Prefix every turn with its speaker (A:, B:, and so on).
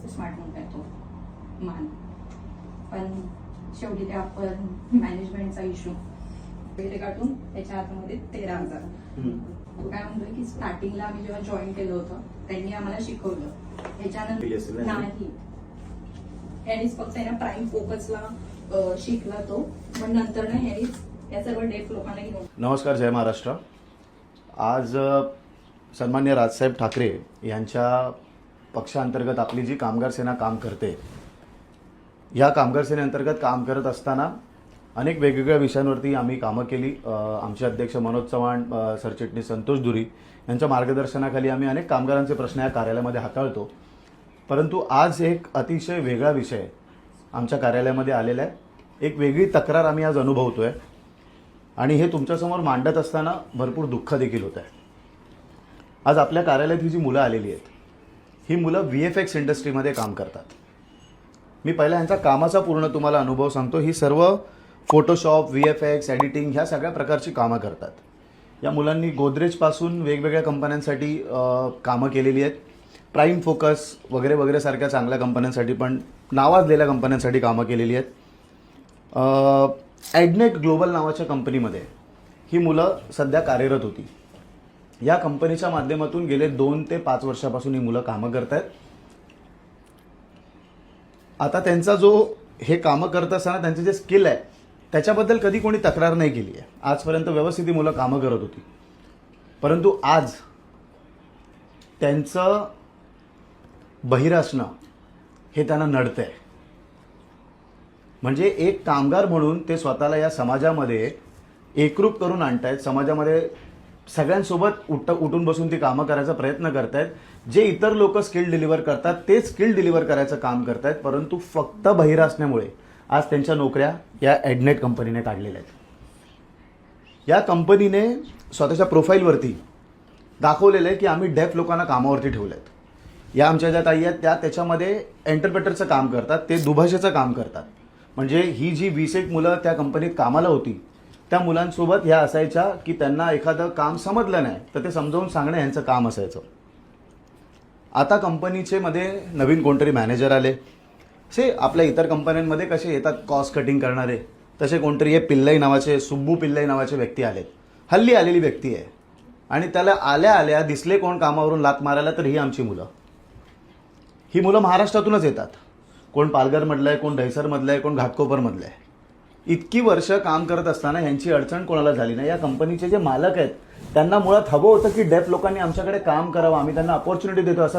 A: Smart म्हणता येतो मान, पण शेवटी ते आपण मॅनेजमेंटचा इश्यू ते काढून त्याच्या हातामध्ये 13,000. तो काय म्हणतोय की स्टार्टिंगला आम्ही जेव्हा जॉईन केलं होतं त्यांनी आम्हाला शिकवलं, त्याच्यानंतर नाही यानेच फक्त आहे ना प्राईम फोकसला शिकला तो, पण नंतर ना यानेच या सर्व डेफ लोकांना घेऊन.
B: नमस्कार, जय महाराष्ट्र. आज सन्मान्य राजसाहेब ठाकरे यांच्या पक्षांतर्गत आपली जी कामगार सेना काम करते, या कामगार सेनेअंतर्गत काम करत असताना अनेक वेगवेगळ्या विषयांवरती आम्ही कामं केली. आमचे अध्यक्ष मनोज चव्हाण, सरचिटणीस संतोष दुरी यांच्या मार्गदर्शनाखाली आम्ही अनेक कामगारांचे प्रश्न या कार्यालयामध्ये हाताळतो. परंतु आज एक अतिशय वेगळा विषय आमच्या कार्यालयामध्ये आलेला आहे. एक वेगळी तक्रार आम्ही आज अनुभवतोय आणि हे तुमच्यासमोर मांडत असताना भरपूर दुःख देखील होत आहे. आज आपल्या कार्यालयात ही जी मुलं आलेली आहेत, ही मुलं VFX इंडस्ट्रीमध्ये काम करतात. मी पहिला यांचा कामाचा पूर्ण तुम्हाला अनुभव सांगतो. ही सर्व फोटोशॉप, VFX, एडिटिंग ह्या सगळ्या प्रकारची कामं करतात. या मुलांनी गोदरेजपासून वेगवेगळ्या कंपन्यांसाठी कामं केलेली आहेत. प्राईम फोकस वगैरे वगैरे सारख्या चांगल्या कंपन्यांसाठी, पण नावाजलेल्या कंपन्यांसाठी कामं केलेली आहेत. ॲडनेट ग्लोबल नावाच्या कंपनीमध्ये ही मुलं सध्या कार्यरत होती. या कंपनीच्या माध्यमातून गेले 2 ते 5 वर्षापासून ही मुलं कामं करत आहेत. आता त्यांचा जो हे कामं करत असताना त्यांचे जे स्किल आहे त्याच्याबद्दल कधी कोणी तक्रार नाही केली आहे. आजपर्यंत व्यवस्थित ही मुलं कामं करत होती. परंतु आज त्यांचं बहिर असणं हे त्यांना नडतंय. म्हणजे एक कामगार म्हणून ते स्वतःला या समाजामध्ये एकरूप करून आणतायत. समाजामध्ये सगळ्यांसोबत उठून बसून ती कामं करायचा प्रयत्न करतायत. जे इतर लोक स्किल डिलिव्हर करतात ते स्किल डिलिव्हर करायचं काम करतायत. परंतु फक्त बहिर असण्यामुळे आज त्यांच्या नोकऱ्या या ॲडनेट कंपनीने काढलेल्या आहेत. या कंपनीने स्वतःच्या प्रोफाईलवरती दाखवलेलं आहे की आम्ही डेफ लोकांना कामावरती ठेवले आहेत. या आमच्या ज्या ताई आहेत त्या त्याच्यामध्ये एंटरप्रेटरचं काम करतात, ते दुभाषेचं काम करतात. म्हणजे ही जी 20 मुलं त्या कंपनीत कामाला होती, त्या मुलांसोबत ह्या असायच्या की त्यांना एखादं काम समजलं नाही तर ते समजावून सांगणं यांचं काम असायचं. आता कंपनीचे मध्ये नवीन कोणतरी मॅनेजर आले. आपल्या इतर कंपन्यांमध्ये कसे येतात कॉस्ट कटिंग करणारे, तसे कोणतरी हे पिल्लाई नावाचे, सुब्बू पिल्लाई नावाचे व्यक्ती आलेत. हल्ली आलेली व्यक्ती आहे आणि त्याला आल्या आल्या दिसले कोण कामावरून लात मारायला तर ही आमची मुलं. ही मुलं महाराष्ट्रातूनच येतात. कोण पालघरमधलं आहे, कोण दहिसरमधलं आहे, कोण घाटकोपरमधलं आहे. इतकी वर्ष काम करत असताना यांची अडचण कोणाला झाली नाही. या कंपनीचे जे मालक आहेत त्यांना मुळात हवं होतं की डेफ लोकांनी आमच्याकडे काम करावं, आम्ही त्यांना अपॉर्च्युनिटी देतो असं